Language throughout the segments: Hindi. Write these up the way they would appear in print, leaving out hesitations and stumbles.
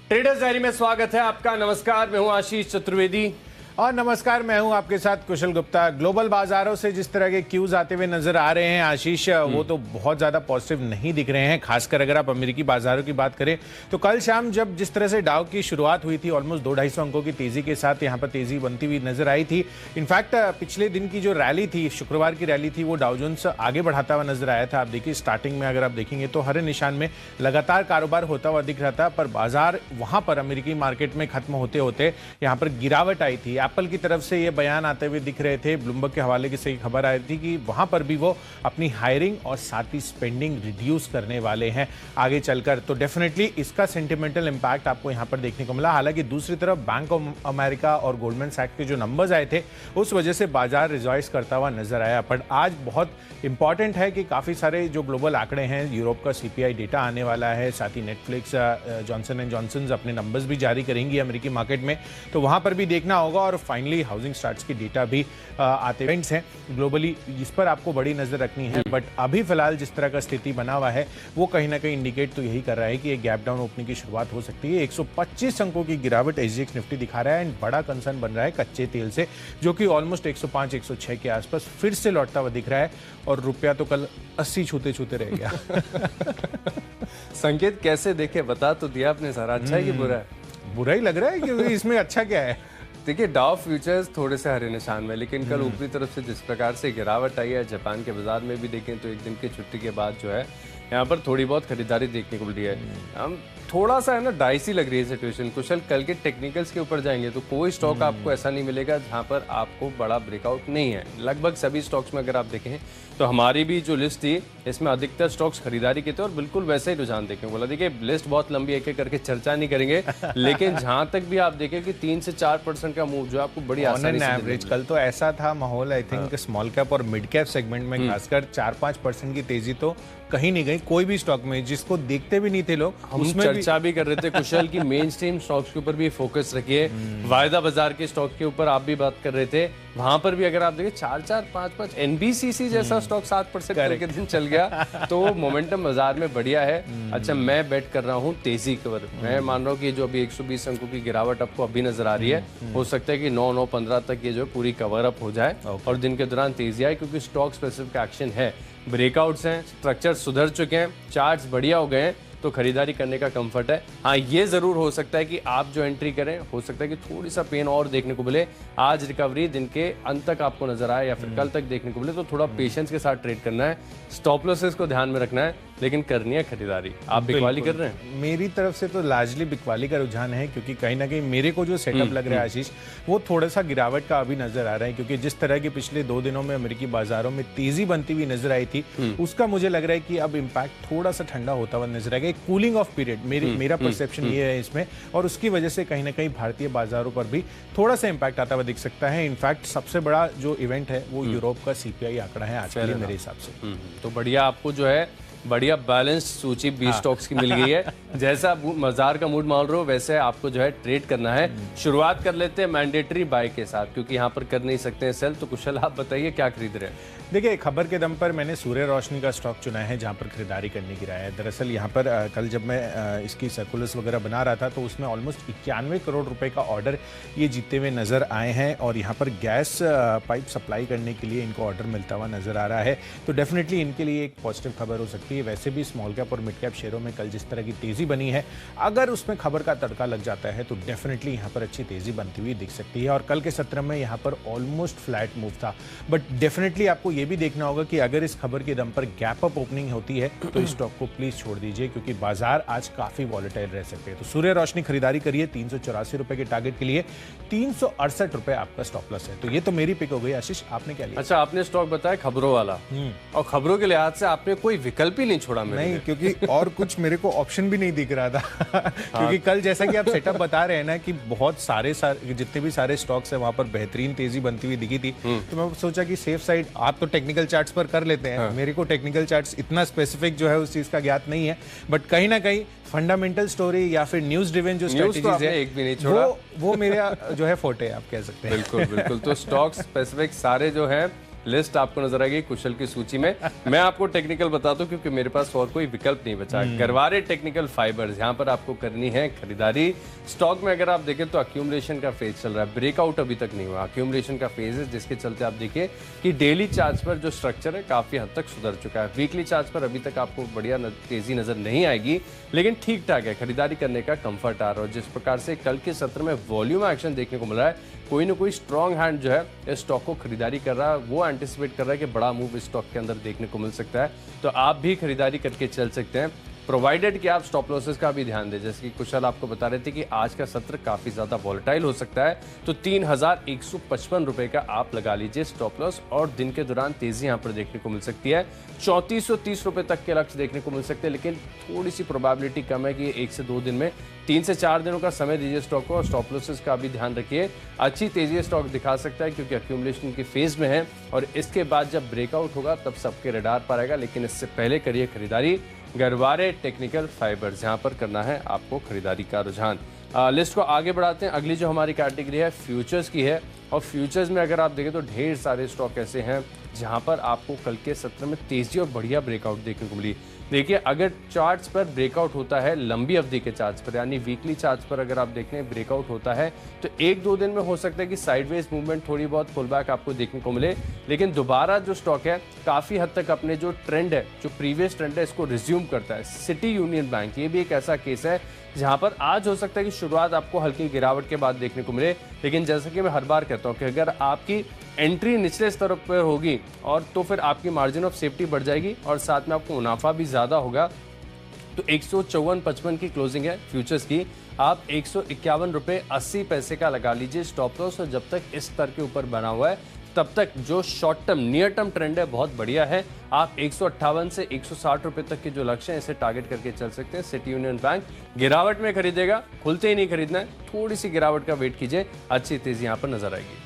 ट्रेडर्स डायरी में स्वागत है आपका। नमस्कार, मैं हूं आशीष चतुर्वेदी और नमस्कार, मैं हूं आपके साथ कुशल गुप्ता। ग्लोबल बाजारों से जिस तरह के क्यूज आते हुए नजर आ रहे हैं आशीष, वो तो बहुत ज्यादा पॉजिटिव नहीं दिख रहे हैं। खासकर अगर आप अमेरिकी बाजारों की बात करें तो कल शाम जब जिस तरह से डाउ की शुरुआत हुई थी, ऑलमोस्ट 200-250 अंकों की तेजी के साथ यहाँ पर तेजी बनती हुई नजर आई थी। इनफैक्ट पिछले दिन की जो रैली थी, शुक्रवार की रैली थी, वो डाउ जोन्स आगे बढ़ाता हुआ नजर आया था। आप देखिए स्टार्टिंग में अगर आप देखेंगे तो हरे निशान में लगातार कारोबार होता हुआ दिख रहा था, पर बाजार वहां पर अमेरिकी मार्केट में खत्म होते होते यहाँ पर गिरावट आई थी। एप्पल की तरफ से ये बयान आते हुए दिख रहे थे, ब्लूमबर्ग के हवाले से खबर आई थी कि वहां पर भी वो अपनी हायरिंग और साथ ही स्पेंडिंग रिड्यूस करने वाले हैं आगे चलकर। तो डेफिनेटली इसका सेंटिमेंटल इंपैक्ट आपको यहां पर देखने को मिला। हालांकि दूसरी तरफ बैंक ऑफ अमेरिका और गोल्डमैन सैक्स के जो नंबर्स आए थे, उस वजह से बाजार रिजॉइस करता हुआ नजर आया। पर आज बहुत इंपॉर्टेंट है कि काफी सारे जो ग्लोबल आंकड़े हैं, यूरोप का सीपीआई डेटा आने वाला है, साथ ही नेटफ्लिक्स, जॉनसन एंड जॉनसन अपने नंबर्स भी जारी करेंगी अमेरिकी मार्केट में, तो वहां पर भी देखना होगा। और फाइनली हाउसिंग स्टार्ट्स की डेटा भी आते इवेंट्स हैं ग्लोबली, इस पर आपको बड़ी नजर रखनी है। बट अभी फिलहाल जिस तरह का स्थिति बना हुआ है, वो कहीं ना कहीं इंडिकेट तो यही कर रहा है कि एक गैप डाउन ओपनिंग की शुरुआत हो सकती है। 125 अंकों की गिरावट एसजीएक्स निफ्टी दिखा रहा है एंड बड़ा कंसर्न बन रहा है कच्चे तेल से, जो कि ऑलमोस्ट 105-106 के आसपास फिर से लौटता हुआ दिख रहा है। और रुपया तो कल 80 छूते छूते रह गया। संकेत कैसे देखे, बता तो दिया आपने सारा। अच्छा है कि बुरा है? बुरा ही लग रहा है, क्योंकि इसमें अच्छा क्या है। देखिए, डाउ फ्यूचर्स थोड़े से हरे निशान में, लेकिन कल ऊपरी तरफ से जिस प्रकार से गिरावट आई है, जापान के बाजार में भी देखें तो एक दिन की छुट्टी के बाद जो है यहाँ पर थोड़ी बहुत खरीदारी देखने को मिली है। हम थोड़ा सा है ना डाइसी लग रही है सिचुएशन। कुशल, कल के टेक्निकल्स के ऊपर जाएंगे तो कोई स्टॉक आपको ऐसा नहीं मिलेगा जहां पर आपको बड़ा ब्रेकआउट नहीं है। लगभग सभी स्टॉक्स में अगर आप देखें तो हमारी भी जो लिस्ट थी, इसमें अधिकतर स्टॉक्स खरीदारी के थे और बिल्कुल वैसे ही रुझान देखें। बोला देखिए, लिस्ट बहुत लंबी एक एक करके चर्चा नहीं करेंगे, लेकिन जहां तक भी आप देखें कि 3 से 4% का मूव जो आपको बड़ी आसानी से एवरेज कल तो ऐसा था माहौल, आई थिंक स्मॉल कैप और मिड कैप सेगमेंट में खासकर 4-5% की तेजी तो कहीं नहीं गई कोई भी स्टॉक में, जिसको देखते भी नहीं थे लोग। हम चर्चा भी कर रहे थे कुशल की मेन स्ट्रीम स्टॉक्स के ऊपर भी फोकस रखिए। वायदा बाजार के स्टॉक के ऊपर आप भी बात कर रहे थे, वहां पर भी अगर आप देखिए 4-4, 5-5 एनबीसीसी जैसा स्टॉक 7% के दिन चल गया, तो मोमेंटम बाजार में बढ़िया है। अच्छा, मैं बेट कर रहा हूँ तेजी पर। मैं मान रहा हूँ कि जो अभी 120 अंकों की गिरावट आपको अभी नजर आ रही है, हो सकता है कि 9-9-15 तक ये जो पूरी कवर अप हो जाए और दिन के दौरान तेजी आए, क्योंकि स्टॉक स्पेसिफिक एक्शन है। ब्रेकआउट्स हैं, स्ट्रक्चर सुधर चुके हैं, चार्ट्स बढ़िया हो गए हैं, तो खरीदारी करने का कंफर्ट है। हाँ, ये जरूर हो सकता है कि आप जो एंट्री करें, हो सकता है कि थोड़ी सा पेन और देखने को मिले। आज रिकवरी दिन के अंत तक आपको नजर आए या फिर कल तक देखने को मिले, तो थोड़ा पेशेंस के साथ ट्रेड करना है, स्टॉप लॉसेस को ध्यान में रखना है, लेकिन करनी है खरीदारी। आप बिकवाली कर रहे हैं? मेरी तरफ से तो लार्जली बिकवाली का रुझान है, क्योंकि कहीं ना कहीं मेरे को जो सेटअप लग रहा है आशीष, वो थोड़ा सा गिरावट का अभी नजर आ रहा है। क्योंकि जिस तरह के पिछले 2 दिनों में अमेरिकी बाजारों में तेजी बनती हुई नजर आई थी, उसका मुझे लग रहा है कि अब इम्पैक्ट थोड़ा सा ठंडा होता हुआ नजर आएगा। एक कूलिंग ऑफ पीरियड मेरा परसेप्शन ये है इसमें, और उसकी वजह से कहीं ना कहीं भारतीय बाजारों पर भी थोड़ा सा इंपैक्ट आता हुआ दिख सकता है। इनफैक्ट सबसे बड़ा जो इवेंट है वो यूरोप का सीपीआई आंकड़ा है आज के लिए मेरे हिसाब से। तो बढ़िया, आपको जो है बढ़िया बैलेंस सूची 20 स्टॉक्स की मिल गई है। जैसा बाजार का मूड मान रहे हो वैसे आपको जो है ट्रेड करना है। शुरुआत कर लेते हैं मैंडेटरी बाय के साथ, क्योंकि यहाँ पर कर नहीं सकते हैं सेल। तो कुशल, आप बताइए क्या खरीद रहे हैं? देखिए, खबर के दम पर मैंने सूर्य रोशनी का स्टॉक चुना है, जहां पर खरीदारी करने की राय है। दरअसल यहाँ पर कल जब मैं इसकी सर्कुलर्स वगैरह बना रहा था, तो उसमें ऑलमोस्ट 91 करोड़ रुपए का ऑर्डर ये जीतते हुए नजर आए हैं। और यहाँ पर गैस पाइप सप्लाई करने के लिए इनको ऑर्डर मिलता हुआ नजर आ रहा है, तो डेफिनेटली इनके लिए एक पॉजिटिव खबर हो सकती है। वैसे भी स्मॉल कैप और मिड कैप शेयरों में कल जिस तरह की तेजी बनी है, अगर उसमें खबर का तड़का लग जाता है तो डेफिनेटली यहाँ पर अच्छी तेजी बनती हुई दिख सकती है। और कल के सत्र में यहाँ पर ऑलमोस्ट फ्लैट मूव था, बट डेफिनेटली आपको ये भी देखना होगा कि अगर इस खबर के दम पर गैप अप ओपनिंग होती है तो इस स्टॉक को प्लीज छोड़ दीजिए, क्योंकि बाजार आज काफी वॉलेटाइल रह सकते हैं। तो सूर्य रोशनी खरीदारी करिए 384 रुपए के टारगेट के लिए, 368 रुपए आपका स्टॉप लॉस है। तो ये तो मेरी पिक हो गई। आशीष, आपने क्या लिया? अच्छा, आपने स्टॉक बताया खबरों वाला, और खबरों के लिहाज से आपने कोई विकल्प ही नहीं छोड़ा। नहीं, क्योंकि और कुछ मेरे को ऑप्शन भी नहीं दिख रहा था। क्योंकि कल जैसा कि आप सेटअप बता रहे हैं ना कि बहुत सारे जितने भी सारे स्टॉक्स है वहां पर बेहतरीन तेजी बनती हुई दिखी थी, तो मैं सोचा कि सेफ साइड आप तो टेक्निकल चार्ट्स पर कर लेते हैं। मेरे को टेक्निकल चार्ट्स इतना स्पेसिफिक जो है उस चीज का ज्ञात नहीं है, बट कहीं ना कहीं फंडामेंटल स्टोरी या फिर न्यूज ड्रिवन जो स्ट्रेटजीज है, एक भी नहीं छोड़ा, वो मेरा जो है फोटे आप कह सकते हैं। बिल्कुल बिल्कुल। तो स्टॉक स्पेसिफिक सारे जो है लिस्ट आपको नजर आएगी कुशल की सूची में। मैं आपको टेक्निकल बता दूं क्योंकि मेरे पास और कोई विकल्प नहीं बचा। गरवारे टेक्निकल फाइबर्स, यहाँ पर आपको करनी है खरीदारी। स्टॉक में अगर आप देखें तो अक्यूमुलेशन का फेज चल रहा है, ब्रेकआउट अभी तक नहीं हुआ, अक्यूमुलेशन का फेज है, जिसके चलते आप देखिए कि डेली चार्ट पर जो स्ट्रक्चर है काफी हद तक सुधर चुका है। वीकली चार्ट पर अभी तक आपको बढ़िया तेजी नजर नहीं आएगी, लेकिन ठीक ठाक है, खरीदारी करने का कंफर्ट आ रहा है। जिस प्रकार से कल के सत्र में वॉल्यूम एक्शन देखने को मिल रहा है, कोई ना कोई स्ट्रॉन्ग हैंड जो है इस स्टॉक को खरीदारी कर रहा है, वो एंटिसिपेट कर रहा है कि बड़ा मूव इस स्टॉक के अंदर देखने को मिल सकता है, तो आप भी खरीदारी करके चल सकते हैं, प्रोवाइडेड कि आप स्टॉप लॉसेस का भी ध्यान दें। जैसे कि कुशल आपको बता रहे थे कि आज का सत्र काफी ज्यादा वॉलेटाइल हो सकता है, तो 3155 रुपए का आप लगा लीजिए स्टॉप लॉस, और दिन के दौरान तेजी यहां पर देखने को मिल सकती है। 3430 रुपए तक के लक्ष्य देखने को मिल सकते हैं, लेकिन थोड़ी सी प्रोबेबिलिटी कम है कि 1 से 2 दिन में, 3 से 4 दिनों का समय दीजिए स्टॉक को, और स्टॉप लॉसेस का भी ध्यान रखिए। अच्छी तेजी स्टॉक दिखा सकता है क्योंकि अक्यूमुलेशन की फेज में है, और इसके बाद जब ब्रेकआउट होगा तब सबके रडार पर आएगा, लेकिन इससे पहले करिए खरीदारी गरवारे टेक्निकल फाइबर्स, यहां पर करना है आपको खरीदारी का रुझान। लिस्ट को आगे बढ़ाते हैं। अगली जो हमारी कैटेगरी है फ्यूचर्स की है, और फ्यूचर्स में अगर आप देखें तो ढेर सारे स्टॉक ऐसे हैं जहां पर आपको कल के सत्र में तेजी और बढ़िया ब्रेकआउट देखने को मिली। देखिए, अगर चार्ट्स पर ब्रेकआउट होता है, लंबी अवधि के चार्ट्स पर यानी वीकली चार्ट्स पर अगर आप देखें ब्रेकआउट होता है, तो 1-2 दिन में हो सकता है कि साइडवेज मूवमेंट, थोड़ी बहुत पुलबैक आपको देखने को मिले, लेकिन दोबारा जो स्टॉक है काफी हद तक अपने जो ट्रेंड है, जो प्रीवियस ट्रेंड है, इसको रिज्यूम करता है। सिटी यूनियन बैंक ये भी एक ऐसा केस है जहां पर आज हो सकता है कि शुरुआत आपको हल्की गिरावट के बाद देखने को मिले, लेकिन जैसा कि मैं हर बार कहता हूं कि अगर आपकी एंट्री निचले स्तर पर होगी और तो फिर आपकी मार्जिन ऑफ सेफ्टी बढ़ जाएगी और साथ में आपको मुनाफा भी ज्यादा होगा। तो 154.55 की क्लोजिंग है फ्यूचर्स की, आप 151 रुपए 80 पैसे का लगा लीजिए स्टॉप लॉस, और जब तक इस स्तर के ऊपर बना हुआ है तब तक जो short term near term trend है बहुत बढ़िया है। आप 158 से 160 रुपए तक के जो लक्ष्य है इसे टारगेट करके चल सकते हैं। सिटी यूनियन बैंक गिरावट में खरीदेगा, खुलते ही नहीं खरीदना है, थोड़ी सी गिरावट का वेट कीजिए, अच्छी तेजी यहां पर नजर आएगी।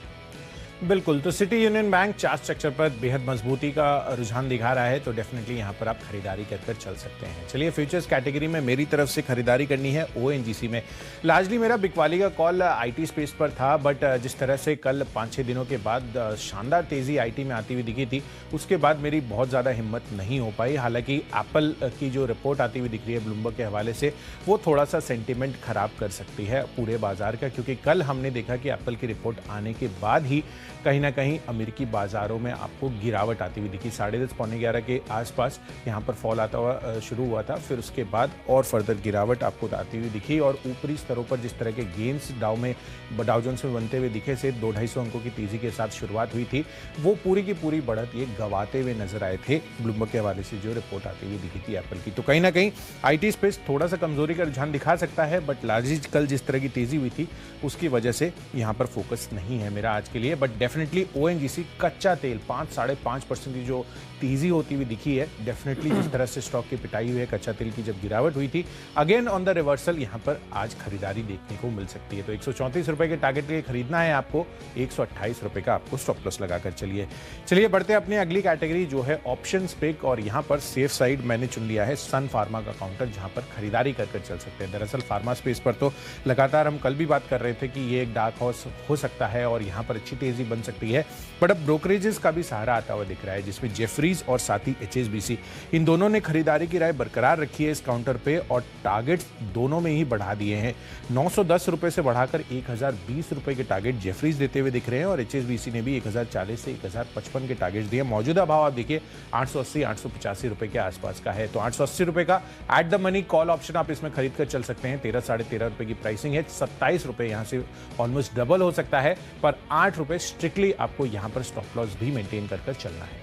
बिल्कुल, तो city union bank chart structure पर बेहद मजबूती का रुझान दिखा रहा है, तो डेफिनेटली यहां पर आप खरीदारी कर चल सकते हैं। चलिए, फ्यूचर्स कैटेगरी में मेरी तरफ से खरीदारी करनी है ओएनजीसी में। लार्जली मेरा बिकवाली का कॉल आईटी स्पेस पर था, बट जिस तरह से कल 5-6 दिनों के बाद शानदार तेजी आईटी में आती हुई दिखी थी, उसके बाद मेरी बहुत ज़्यादा हिम्मत नहीं हो पाई। हालांकि एप्पल की जो रिपोर्ट आती हुई दिख रही है ब्लूमबर्ग के हवाले से, वो थोड़ा सा सेंटिमेंट खराब कर सकती है पूरे बाजार का, क्योंकि कल हमने देखा कि एप्पल की रिपोर्ट आने के बाद ही कहीं ना कहीं अमेरिकी बाजारों में आपको गिरावट आती हुई दिखी। 10:30-11 के आसपास यहाँ पर फॉल आता हुआ शुरू हुआ था, फिर उसके बाद और फर्दर गिरावट आपको आती हुई दिखी, और ऊपरी स्तरों पर जिस तरह के गेन्स डाउ जोन्स में बनते हुए दिखे से 200-250 अंकों की तेजी के साथ शुरुआत हुई थी, वो पूरी की पूरी बढ़त ये गवाते हुए नजर आए थे ब्लूमबर्ग के हवाले से जो रिपोर्ट आती हुई दिखी थी एप्पल की। तो कहीं ना कहीं आईटी स्पेस थोड़ा सा कमजोरी का रुझान दिखा सकता है, बट लार्जली कल जिस तरह की तेजी हुई थी उसकी वजह से यहाँ पर फोकस नहीं है मेरा आज के लिए। बट डेफिनेटली ओएनजीसी कच्चा तेल 5-5.5% की जो तेजी होती हुई दिखी है, डेफिनेटली जिस तरह से स्टॉक की पिटाई हुई है, कच्चा तेल की जब गिरावट हुई थी, अगेन ऑन द रिवर्सल यहाँ पर आज खरीदारी देखने को मिल सकती है। तो 134 रुपए के टारगेट के लिए खरीदना है आपको, 128 रुपए का आपको स्टॉप लॉस लगाकर चलिए बढ़ते हैं अपनी अगली कैटेगरी जो है ऑप्शंस पिक, और यहाँ पर सेफ साइड मैंने चुन लिया है सन फार्मा का काउंटर, जहां पर खरीदारी कर चल सकते हैं। दरअसल फार्मा स्पेस पर तो लगातार हम कल भी बात कर रहे थे कि ये एक डार्क हॉर्स हो सकता है और यहाँ पर अच्छी तेजी बन सकती है, बट अब ब्रोकरेजेस का भी सहारा आता हुआ दिख रहा है, जिसमें जेफरीज और साथ ही एचएसबीसी, इन दोनों ने खरीदारी की राय बरकरार रखी है इस काउंटर पे, और टारगेट दोनों में ही बढ़ा दिए हैं। 910 रुपए से बढ़ाकर 1020 रुपए के टारगेट जेफरीज देते हुए दिख रहे हैं, और एचएसबीसी ने भी 1040 से 1055 के टारगेट दिए। मौजूदा भाव आप देखिए 880-885 रुपए के आसपास का है, तो 880 रुपए का at the money call option आप इसमें खरीद कर चल सकते हैं। 13-13.5 रुपए की प्राइसिंग है, 27 रुपए यहां से ऑलमोस्ट डबल हो सकता है, पर 8 रुपए स्ट्रिक्टली आपको यहां पर स्टॉप लॉस भी मेंटेन कर चलना है।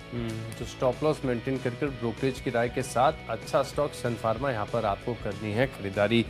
तो स्टॉप लॉस मेंटेन कर ब्रोकरेज की राय के साथ अच्छा स्टॉक सन फार्मा यहाँ पर आपको करनी है खरीदारी।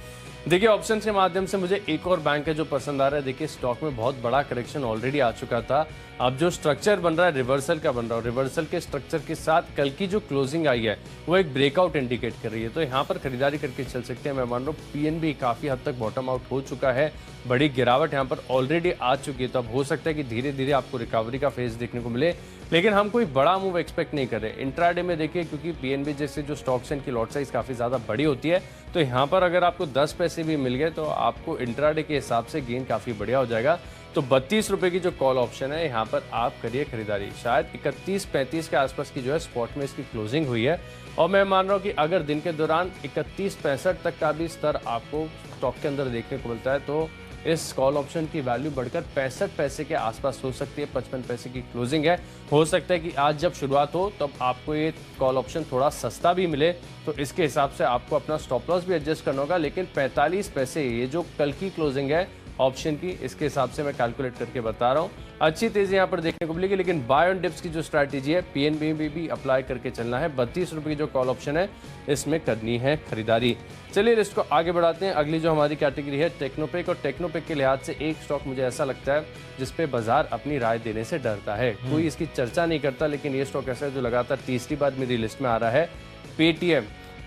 देखिए, ऑप्शन के माध्यम से मुझे एक और बैंक है जो पसंद आ रहा है। देखिए, स्टॉक में बहुत बड़ा करेक्शन ऑलरेडी आ चुका था, अब जो स्ट्रक्चर बन रहा है रिवर्सल का बन रहा है, रिवर्सल के स्ट्रक्चर के साथ कल की जो क्लोजिंग आई है वो एक ब्रेकआउट इंडिकेट कर रही है, तो यहाँ पर खरीदारी करके चल सकते हैं। मैं मान रहा हूँ पीएनबी काफी हद तक बॉटम आउट हो चुका है, बड़ी गिरावट यहाँ पर ऑलरेडी आ चुकी है, तो अब हो सकता है कि धीरे धीरे आपको रिकवरी का फेज देखने को मिले। लेकिन हम कोई बड़ा मूव एक्सपेक्ट नहीं कर रहे इंट्राडे में। देखिए क्योंकि पीएनबी जैसे जो स्टॉक्स हैं, इनकी लॉट साइज काफ़ी ज़्यादा बड़ी होती है, तो यहाँ पर अगर आपको 10 पैसे भी मिल गए तो आपको इंट्राडे के हिसाब से गेन काफ़ी बढ़िया हो जाएगा। तो 32 रुपये की जो कॉल ऑप्शन है, यहाँ पर आप करिए खरीदारी। शायद 31-35 के आसपास की जो है स्पॉट में इसकी क्लोजिंग हुई है, और मैं मान रहा हूँ कि अगर दिन के दौरान 31-65 तक का भी स्तर आपको स्टॉक के अंदर देखने को मिलता है तो इस कॉल ऑप्शन की वैल्यू बढ़कर 65 पैसे के आसपास हो सकती है। 55 पैसे की क्लोजिंग है। हो सकता है कि आज जब शुरुआत हो तब आपको ये कॉल ऑप्शन थोड़ा सस्ता भी मिले, तो इसके हिसाब से आपको अपना स्टॉप लॉस भी एडजस्ट करना होगा। लेकिन 45 पैसे ये जो कल की क्लोजिंग है ऑप्शन की, इसके हिसाब से मैं कैलकुलेट करके बता रहा हूँ। अच्छी तेजी यहाँ पर देखने को मिलेगी, लेकिन बाय ऑन डिप्स की जो स्ट्रैटेजी है पीएनबी में भी अप्लाई करके चलना है। 32 रुपये की जो कॉल ऑप्शन है, इसमें करनी है खरीदारी। चलिए लिस्ट को आगे बढ़ाते हैं। अगली जो हमारी कैटेगरी है टेक्नोपिक, और टेक्नोपिक के लिहाज से एक स्टॉक मुझे ऐसा लगता है जिसपे बाजार अपनी राय देने से डरता है। कोई इसकी चर्चा नहीं करता, लेकिन ये स्टॉक ऐसा है जो लगातार तीसरी बार मेरी लिस्ट में आ रहा है। पेटीएम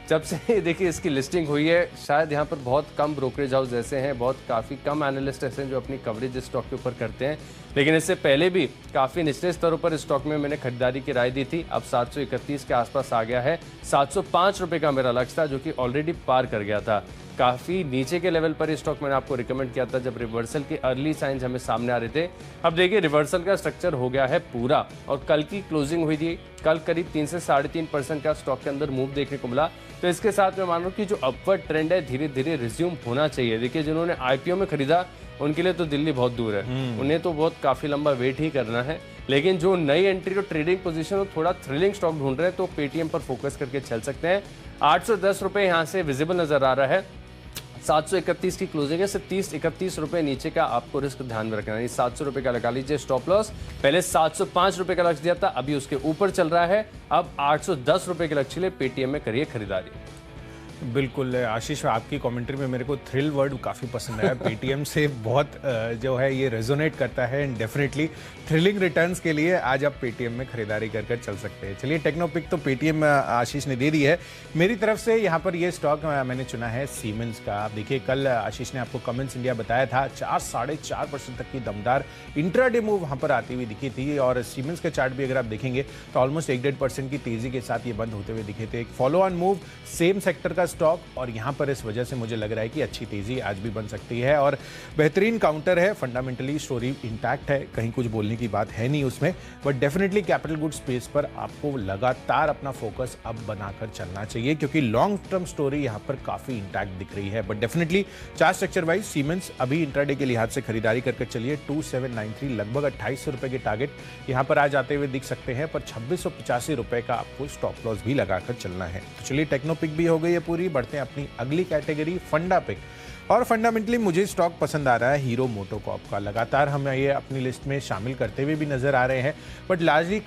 जब से देखिए इसकी लिस्टिंग हुई है, शायद यहाँ पर बहुत कम ब्रोकरेज हाउस ऐसे हैं, काफ़ी कम एनालिस्ट ऐसे हैं जो अपनी कवरेज इस स्टॉक के ऊपर करते हैं। लेकिन इससे पहले भी काफ़ी निचले स्तरों पर इस स्टॉक में मैंने खरीदारी की राय दी थी। अब 731 के आसपास आ गया है। 705 रुपये का मेरा लक्ष्य था, जो कि ऑलरेडी पार कर गया था। काफ़ी नीचे के लेवल पर ये स्टॉक मैंने आपको रिकमेंड किया था जब रिवर्सल के अर्ली साइंस हमें सामने आ रहे थे। अब देखिए रिवर्सल का स्ट्रक्चर हो गया है पूरा, और कल की क्लोजिंग हुई थी। कल करीब 3 से 3.5% का स्टॉक के अंदर मूव देखने को मिला। तो इसके साथ मैं मान रहा हूँ कि जो अपवर्ड ट्रेंड है धीरे धीरे रिज्यूम होना चाहिए। देखिए जिन्होंने आईपीओ में खरीदा उनके लिए तो दिल्ली बहुत दूर है, उन्हें तो बहुत काफ़ी लंबा वेट ही करना है। लेकिन जो नई एंट्री और ट्रेडिंग पोजीशन हो, थोड़ा थ्रिलिंग स्टॉक ढूंढ रहे हैं तो पेटीएम पर फोकस करके चल सकते हैं। 810 रुपये यहाँ से विजिबल नजर आ रहा है। 731 की क्लोजिंग है, सिर्फ 30-31 रुपये नीचे का आपको रिस्क ध्यान में रखना है। 700 रुपये का लगा लीजिए स्टॉप लॉस। पहले 705 रुपये का लक्ष्य दिया था, अभी उसके ऊपर चल रहा है। अब 810 रुपये के लक्ष्य लिए पेटीएम में करिए खरीदारी। बिल्कुल आशीष, आपकी कमेंट्री में मेरे को थ्रिल वर्ड काफ़ी पसंद आया। पेटीएम से बहुत जो है ये रेजोनेट करता है, एंड डेफिनेटली थ्रिलिंग रिटर्न्स के लिए आज आप पेटीएम में खरीदारी कर चल सकते हैं। चलिए टेक्नोपिक तो पेटीएम आशीष ने दे दी है। मेरी तरफ से यहाँ पर ये स्टॉक मैंने चुना है सीमेंस का। आप देखिए कल आशीष ने आपको कमेंट्स इंडिया बताया था 4-4.5% तक की दमदार इंट्राडे मूव वहाँ पर आती हुई दिखी थी, और सीमेंस का चार्ट भी अगर आप देखेंगे तो ऑलमोस्ट 1-1.5% की तेजी के साथ ये बंद होते हुए दिखे थे। एक follow on move same sector का स्टॉक, और यहां पर इस वजह से मुझे लग रहा है कि अच्छी तेजी आज भी बन सकती है, और बेहतरीन काउंटर है। फंडामेंटली स्टोरी इंटैक्ट है, कहीं कुछ बोलने की बात है नहीं उसमें, but definitely capital good space पर आपको लगातार अपना फोकस अब बनाकर चलना चाहिए, क्योंकि लॉन्ग टर्म स्टोरी यहां पर काफी इंटैक्ट दिख रही है। But definitely chart structure wise siemens अभी इंट्राडे के लिहाज से खरीदारी करके चलिए। 2793 लगभग 2800 रुपए के टारगेट यहां पर आ जाते हुए दिख सकते हैं, पर 2685 रुपए का आपको स्टॉप लॉस भी लगाकर चलना है। तो चलिए टेक्नोपिक भी हो गई है पूरी, बढ़ते हैं अपनी अगली कैटेगरी फंडा पिक। और फंडामेंटली मुझे स्टॉक पसंद आ रहा है हीरो मोटोकॉर्प का। लगातार हम ये अपनी लिस्ट में शामिल करते हुए भी नजर आ रहे हैं, बट लार्जली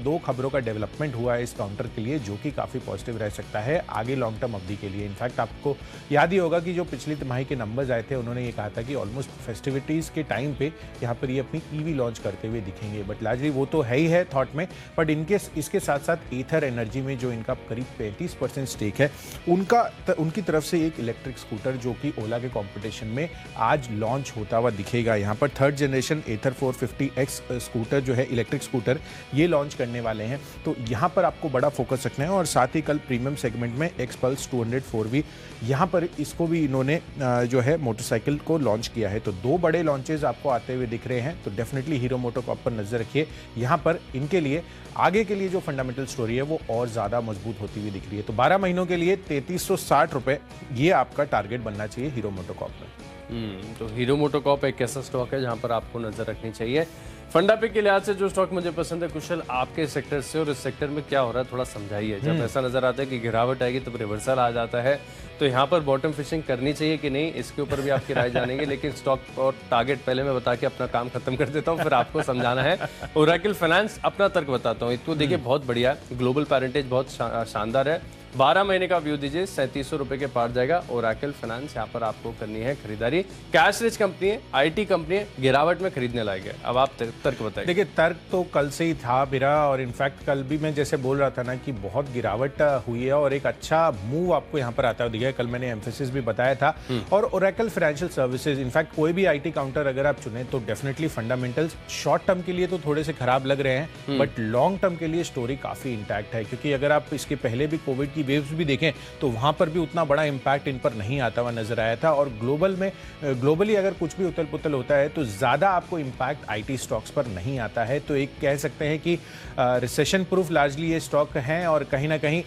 2 खबरों का डेवलपमेंट हुआ है इस काउंटर के लिए, जो कि काफ़ी पॉजिटिव रह सकता है आगे लॉन्ग टर्म अवधि के लिए। इनफैक्ट आपको याद ही होगा कि जो पिछली तिमाही के नंबर्स आए थे, उन्होंने ये कहा था कि ऑलमोस्ट फेस्टिविटीज़ के टाइम पे यहाँ पर ये अपनी ईवी लॉन्च करते हुए दिखेंगे। बट लार्जली वो तो है ही है थॉट में, बट इसके साथ साथ ईथर एनर्जी में जो इनका करीब 35% स्टेक है, उनकी तरफ से एक इलेक्ट्रिक स्कूटर जो कि ओला के कंपटीशन में आज लॉन्च होता हुआ दिखेगा। यहाँ पर 3rd जनरेशन एथर 450X स्कूटर जो है इलेक्ट्रिक स्कूटर, ये लॉन्च करने वाले हैं। तो यहाँ पर आपको बड़ा फोकस रखना है, और साथ ही कल प्रीमियम सेगमेंट में एक्सपल्स 200 4V यहाँ पर इसको भी इन्होंने जो है मोटरसाइकिल को लॉन्च किया है। तो 2 बड़े लॉन्चेस आपको आते हुए दिख रहे हैं। तो डेफिनेटली हीरो मोटोकॉर्प पर नजर रखिए। यहाँ पर इनके लिए आगे के लिए जो फंडामेंटल स्टोरी है वो और ज्यादा मजबूत होती हुई दिख रही है। तो 12 महीनों के लिए 3360 रुपए ये आपका टारगेट बनना चाहिए हीरो मोटोकॉर्प में। तो हीरो मोटोकॉर्प एक ऐसा स्टॉक है जहां पर आपको नजर रखनी चाहिए। फंडा पे के लिहाज से जो स्टॉक मुझे पसंद है, कुशल आपके सेक्टर से और इस सेक्टर में क्या हो रहा है थोड़ा समझाइए। जब ऐसा नजर आता है कि गिरावट आएगी तब रिवर्सल आ जाता है, तो यहाँ पर बॉटम फिशिंग करनी चाहिए कि नहीं, इसके ऊपर भी आपकी राय जानेंगे। लेकिन स्टॉक और टारगेट पहले मैं बता के अपना काम खत्म कर देता हूँ, फिर आपको समझाना है। ओरेकल फाइनेंस अपना तर्क बताता हूँ। इसको देखिए बहुत बढ़िया है, ग्लोबल पैरेंटेज बहुत शानदार है, 12 महीने का व्यू दीजिए, 3700 रुपए के पार जाएगा। ओरेकल फाइनेंस यहाँ पर आपको करनी है खरीदारी। कैश रिच कंपनी है, IT कंपनी है, गिरावट में खरीदने लायक है। अब आप तर्क बताइए। देखिए, तर्क तो कल से ही था मेरा, और इनफैक्ट कल भी मैं जैसे बोल रहा था ना कि बहुत गिरावट हुई है और एक अच्छा मूव आपको यहाँ पर आता हुआ दिखा है। कल मैंने एम्फेसिस भी बताया था। और ओरेकल फाइनेंशियल सर्विसेज, इनफैक्ट कोई भी IT काउंटर अगर आप चुने तो डेफिनेटली फंडामेंटल्स शॉर्ट टर्म के लिए तो थोड़े से खराब लग रहे हैं, बट लॉन्ग टर्म के लिए स्टोरी काफी इंटैक्ट है। क्योंकि अगर आप इसके पहले भी कोविड की वेव्स भी देखें तो वहां पर भी उतना बड़ा इंपैक्ट इन पर नहीं आता हुआ नजर आया था। और ग्लोबली अगर कुछ भी उथल पुथल होता है तो ज्यादा आपको इंपैक्ट IT स्टॉक्स पर नहीं आता है। तो एक कह सकते हैं कि रिसेशन प्रूफ लार्जली ये स्टॉक हैं, और कहीं ना कहीं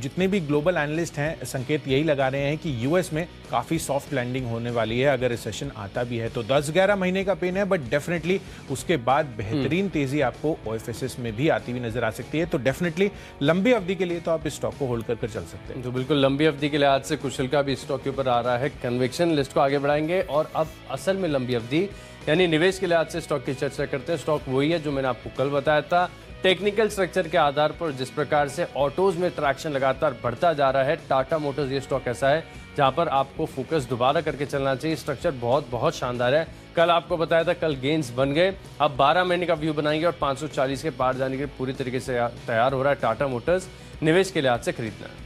जितने भी ग्लोबल एनालिस्ट हैं संकेत यही लगा रहे हैं कि यूएस में काफी सॉफ्ट लैंडिंग होने वाली है अगर रिसेशन आता भी है तो। 10-11 महीने का पेन है, बट डेफिनेटली उसके बाद बेहतरीन तेजी आपको OFSS में भी आती हुई नजर आ सकती है। तो डेफिनेटली लंबी अवधि के लिए तो आप इस स्टॉक को होल्ड कर चल सकते हैं। तो बिल्कुल लंबी अवधि के लिहाज से कुशल का भी स्टॉक के ऊपर आ रहा है कन्विक्शन। लिस्ट को आगे बढ़ाएंगे और अब असल में लंबी अवधि यानी निवेश के लिहाज से स्टॉक की चर्चा करते हैं। स्टॉक वही है जो मैंने आपको कल बताया था। टेक्निकल स्ट्रक्चर के आधार पर जिस प्रकार से ऑटोज में ट्रैक्शन लगातार बढ़ता जा रहा है, टाटा मोटर्स ये स्टॉक ऐसा है जहां पर आपको फोकस दोबारा करके चलना चाहिए। स्ट्रक्चर बहुत बहुत शानदार है। कल आपको बताया था कल गेंस बन गए। अब 12 महीने का व्यू बनाएंगे और 540 के पार जाने के पूरी तरीके से तैयार हो रहा है टाटा मोटर्स। निवेश के लिहाज से खरीदना है।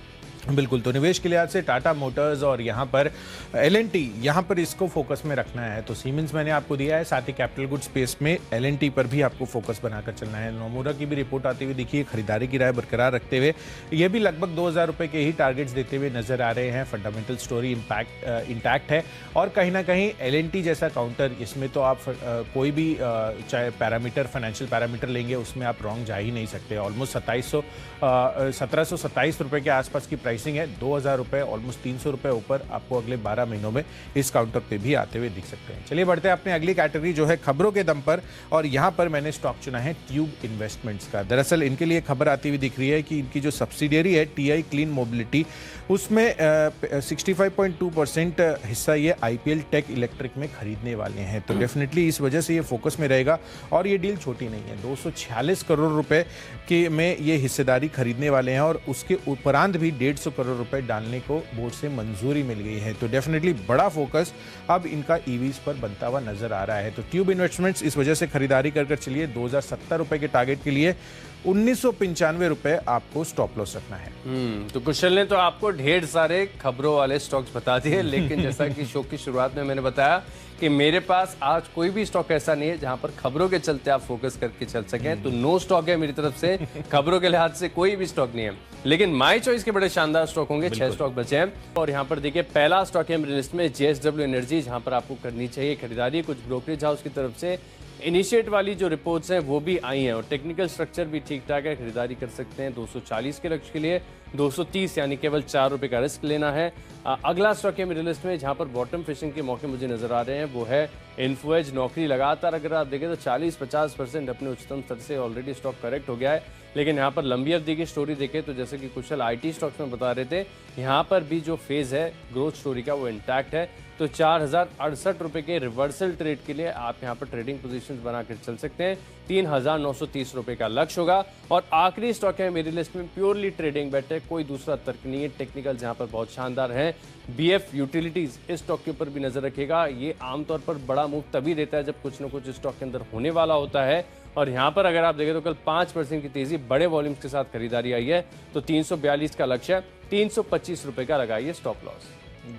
बिल्कुल, तो निवेश के लिहाज से टाटा मोटर्स और यहाँ पर L&T, यहाँ पर इसको फोकस में रखना है। तो सीमेंस मैंने आपको दिया है, साथ ही कैपिटल गुड स्पेस में L&T पर भी आपको फोकस बनाकर चलना है। नोमुरा की भी रिपोर्ट आती हुई दिखी है, खरीदारी की राय बरकरार रखते हुए ये भी लगभग 2000 रुपए के ही टारगेट्स देते हुए नजर आ रहे हैं। फंडामेंटल स्टोरी इंटैक्ट है, और कहीं ना कहीं L&T जैसा काउंटर, इसमें तो आप कोई भी चाहे पैरामीटर, फाइनेंशियल पैरामीटर लेंगे उसमें आप रॉन्ग जा ही नहीं सकते। ऑलमोस्ट 1727 रुपए के आसपास की प्राइसिंग है। 2000 रुपए, ऑलमोस्ट 300 रुपए ऊपर आपको अगले 12 महीनों में इस काउंटर पे भी आते हुए दिख सकते हैं। चलिए बढ़ते हैं अपने अगली कैटेगरी जो है खबरों के दम पर, और यहाँ पर मैंने स्टॉक चुना है ट्यूब इन्वेस्टमेंट्स का। दरअसल इनके लिए खबर आती हुई दिख रही है कि इनकी जो सब्सिडियरी है TI क्लीन मोबिलिटी, उसमें 65.2% हिस्सा ये IPL टेक इलेक्ट्रिक में खरीदने वाले हैं। तो डेफिनेटली इस वजह से ये फोकस में रहेगा, और ये डील छोटी नहीं है। 246 करोड़ रुपए के में ये हिस्सेदारी खरीदने वाले हैं, और उसके उपरांत भी 150 करोड़ रुपए डालने को बोर्ड से मंजूरी मिल गई है। तो डेफिनेटली बड़ा फोकस अब इनका EVs पर बनता हुआ नजर आ रहा है। तो ट्यूब इन्वेस्टमेंट्स इस वजह से खरीदारी कर चलिए। 2070 रुपए के टारगेट के लिए 1995 रुपए आपको स्टॉप लॉस रखना है। तो कुशल ने तो आपको ढेर सारे खबरों वाले स्टॉक्स बता दिए, लेकिन जैसा कि शो की शुरुआत में मैंने बताया कि मेरे पास आज कोई भी स्टॉक ऐसा नहीं है जहां पर खबरों के चलते आप फोकस करके चल सकें। तो नो स्टॉक है मेरी तरफ से, खबरों के लिहाज से कोई भी स्टॉक नहीं है। लेकिन माई चॉइस के बड़े शानदार स्टॉक होंगे। 6 स्टॉक बचे हैं, और यहाँ पर देखिए पहला स्टॉक है मेरी लिस्ट में JSW एनर्जी, जहां पर आपको करनी चाहिए खरीदारी। कुछ ब्रोकरेज हाउस की तरफ से इनिशिएट वाली जो रिपोर्ट्स हैं वो भी आई हैं, और टेक्निकल स्ट्रक्चर भी ठीक ठाक है। खरीदारी कर सकते हैं 240 के लक्ष्य के लिए। 230 यानी केवल 4 रुपए का रिस्क लेना है। अगला स्टॉक है मेरी लिस्ट में जहां पर बॉटम फिशिंग के मौके मुझे नजर आ रहे हैं, वो है इन्फोएज। नौकरी लगातार अगर आप देखें तो 40-50% अपने उच्चतम स्तर से ऑलरेडी स्टॉक करेक्ट हो गया है। लेकिन यहाँ पर लंबी अवधि की स्टोरी देखें तो जैसे कि कुशल IT स्टॉक्स में बता रहे थे, यहाँ पर भी जो फेज है ग्रोथ स्टोरी का वो इंटैक्ट है। तो 4068 रुपए के रिवर्सल ट्रेड के लिए आप यहाँ पर ट्रेडिंग पोजीशंस बनाकर चल सकते हैं। 3930 रुपए का लक्ष्य होगा। और आखिरी स्टॉक है मेरी लिस्ट में, प्योरली ट्रेडिंग बेट है, कोई दूसरा तर्क नहीं है। टेक्निकल जहाँ पर बहुत शानदार है। BF यूटिलिटीज, इस स्टॉक के ऊपर भी नजर रखिएगा। ये आमतौर पर बड़ा मूव तभी देता है जब कुछ न कुछ स्टॉक के अंदर होने वाला होता है, और यहाँ पर अगर आप देखें तो कल 5% की तेजी बड़े वॉल्यूम्स के साथ खरीदारी आई है। तो 342 का लक्ष्य है, 325 रुपए का लगाइए स्टॉप लॉस।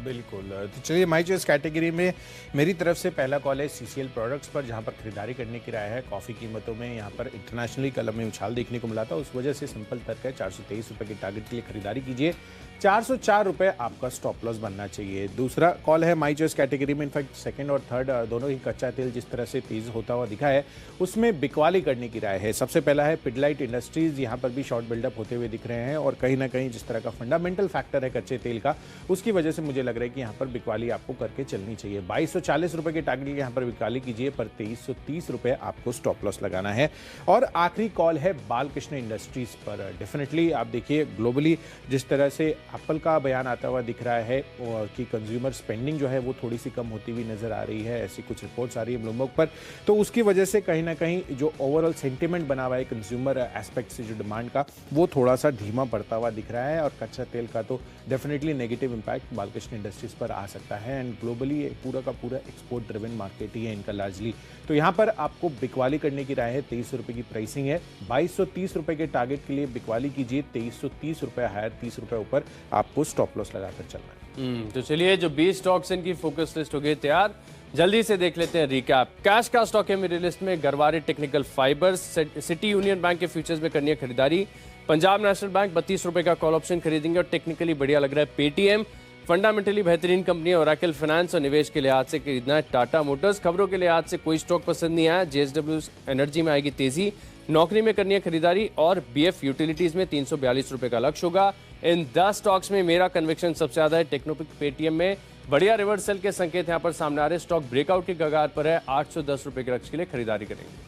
बिल्कुल, तो चलिए माई चॉइस कैटेगरी में मेरी तरफ से पहला कॉल है CCL प्रोडक्ट्स पर, जहां पर खरीदारी करने की राय है। कॉफ़ी कीमतों में यहां पर इंटरनेशनली कल में उछाल देखने को मिला था, उस वजह से सिंपल तर्क है 423 रुपए के टारगेट के लिए खरीदारी कीजिए। 404 रुपए आपका स्टॉप लॉस बनना चाहिए। दूसरा कॉल है माई चॉइस कैटेगरी में, इनफैक्ट सेकंड और थर्ड दोनों ही कच्चा तेल जिस तरह से तेज होता हुआ दिखा है उसमें बिकवाली करने की राय है। सबसे पहला है पिडलाइट इंडस्ट्रीज, यहाँ पर भी शॉर्ट बिल्डअप होते हुए दिख रहे हैं, और कहीं ना कहीं जिस तरह का फंडामेंटल फैक्टर है कच्चे तेल का, उसकी वजह से मुझे लग रहा है कि यहाँ पर बिकवाली आपको करके चलनी चाहिए। 2240 रुपए के टारगेट यहाँ पर बिकवाली कीजिए, पर 2330 रुपए आपको स्टॉप लॉस लगाना है। और आखिरी कॉल है बालकृष्ण इंडस्ट्रीज पर। डेफिनेटली आप देखिए ग्लोबली जिस तरह से एप्पल का बयान आता हुआ दिख रहा है कि कंज्यूमर स्पेंडिंग जो है वो थोड़ी सी कम होती हुई नजर आ रही है, ऐसी कुछ रिपोर्ट्स आ रही है ब्लूमबर्ग पर। तो उसकी वजह से कहीं ना कहीं जो ओवरऑल सेंटिमेंट बना हुआ है कंज्यूमर एस्पेक्ट से जो डिमांड का, वो थोड़ा सा धीमा पड़ता हुआ दिख रहा है। और कच्चा तेल का तो definitely negative impact Balkrishna industries पर आ सकता है। एंड ग्लोबली पूरा का पूरा एक्सपोर्ट ड्रिवन मार्केट ही है इनका लार्जली। तो यहाँ पर आपको बिकवाली करने की राय है, 2300 रुपए की प्राइसिंग है। 2230 रुपए के टारगेट के लिए बिकवाली कीजिए, 2330 रुपए हायर, 30 रुपए ऊपर आपको स्टॉप लॉस लगाकर चलना है। तो चलिए, जो 20 स्टॉक्स इनकी फोकस लिस्ट हो गई तैयार, जल्दी से देख लेते हैं रिकैप। कैश का स्टॉक है मेरी लिस्ट में, Garware technical fibres, city union bank के फ्यूचर्स में करनी है खरीदारी, पंजाब नेशनल बैंक 32 रुपए का कॉल ऑप्शन खरीदेंगे और टेक्निकली बढ़िया लग रहा है पेटीएम, फंडामेंटली बेहतरीन कंपनी है ओरेकल फाइनेंस और निवेश के लिहाज से खरीदना है टाटा मोटर्स। खबरों के लिहाज से कोई स्टॉक पसंद नहीं आया, जेएसडब्ल्यू एनर्जी में आएगी तेजी, नौकरी में करनी है खरीदारी और बीएफ यूटिलिटीज में 342 रुपए का लक्ष्य होगा। इन 10 स्टॉक्स में मेरा कन्विक्शन सबसे ज्यादा है टेक्नोपिक पेटीएम में, बढ़िया रिवर्सल के संकेत यहां पर सामने आ रहे, स्टॉक ब्रेकआउट के कगार पर है, 810 रुपए के लक्ष्य के लिए खरीदारी करेंगे।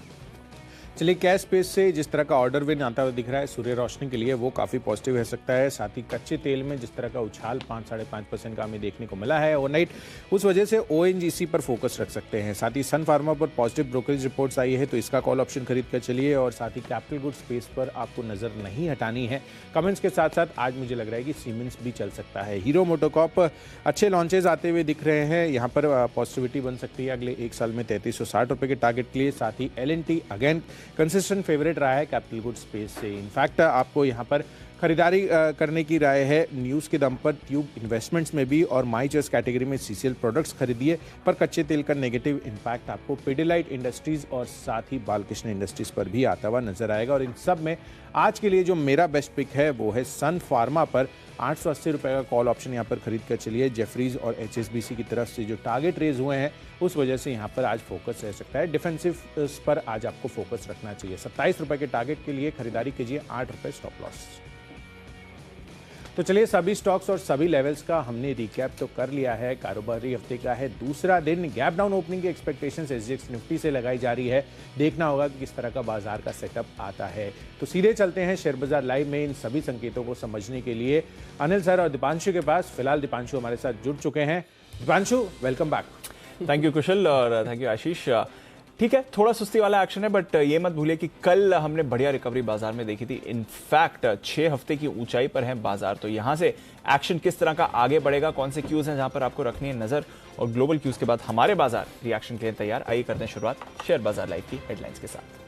चलिए, कैश स्पेस से जिस तरह का ऑर्डर विन आता हुआ दिख रहा है सूर्य रोशनी के लिए, वो काफी पॉजिटिव हो सकता है। साथ ही कच्चे तेल में जिस तरह का उछाल 5-5.5% का हमें देखने को मिला है ओवरनाइट, उस वजह से ओएनजीसी पर फोकस रख सकते हैं। साथ ही सन फार्मा पर पॉजिटिव ब्रोकरेज रिपोर्ट्स आई है, तो इसका कॉल ऑप्शन खरीद कर चलिए। और साथ ही कैपिटल गुड स्पेस पर आपको नजर नहीं हटानी है। कमेंट्स के साथ साथ आज मुझे लग रहा है कि सीमेंस भी चल सकता है। हीरो मोटोकॉर्प अच्छे लॉन्चेस आते हुए दिख रहे हैं, यहाँ पर पॉजिटिविटी बन सकती है अगले एक साल में 3360 रुपए के टारगेट के लिए। साथ ही L&T अगेन कंसिस्टेंट फेवरेट रहा है कैपिटल गुड स्पेस से। इनफैक्ट आपको यहाँ पर खरीदारी करने की राय है न्यूज़ के दम पर ट्यूब इन्वेस्टमेंट्स में भी, और माई चॉइस कैटेगरी में CCL प्रोडक्ट्स खरीदिए। पर कच्चे तेल का नेगेटिव इंपैक्ट आपको पिडिलाइट इंडस्ट्रीज और साथ ही बालकृष्ण इंडस्ट्रीज पर भी आता हुआ नजर आएगा। और इन सब में आज के लिए जो मेरा बेस्ट पिक है वो है सन फार्मा पर 880 रुपए का कॉल ऑप्शन यहाँ पर खरीद कर चलिए। जेफरीज और HSBC की तरफ से जो टारगेट रेज हुए हैं उस वजह से यहाँ पर आज फोकस रह सकता है। डिफेंसिव पर आज आपको फोकस रखना चाहिए। 27 रुपए के टारगेट के लिए खरीदारी कीजिए, 8 रुपए स्टॉप लॉस। तो चलिए, सभी स्टॉक्स और सभी लेवल्स का हमने रिकैप तो कर लिया है। कारोबारी हफ्ते का है दूसरा दिन, गैप डाउन ओपनिंग की एक्सपेक्टेशंस SGX निफ्टी से लगाई जा रही है। देखना होगा कि किस तरह का बाजार का सेटअप आता है। तो सीधे चलते हैं शेयर बाजार लाइव में इन सभी संकेतों को समझने के लिए अनिल सर और दीपांशु के पास। फिलहाल दीपांशु हमारे साथ जुड़ चुके हैं। Deepanshu, welcome back. Thank you Kushal और थैंक यू आशीष। ठीक है, थोड़ा सुस्ती वाला एक्शन है, बट ये मत भूलिए कि कल हमने बढ़िया रिकवरी बाजार में देखी थी। इनफैक्ट 6 हफ्ते की ऊंचाई पर है बाजार। तो यहां से एक्शन किस तरह का आगे बढ़ेगा, कौन से क्यूज हैं जहां पर आपको रखनी है नजर, और ग्लोबल क्यूज के बाद हमारे बाजार रिएक्शन के लिए तैयार। आइए करते हैं शुरुआत शेयर बाजार लाइव की हेडलाइंस के साथ।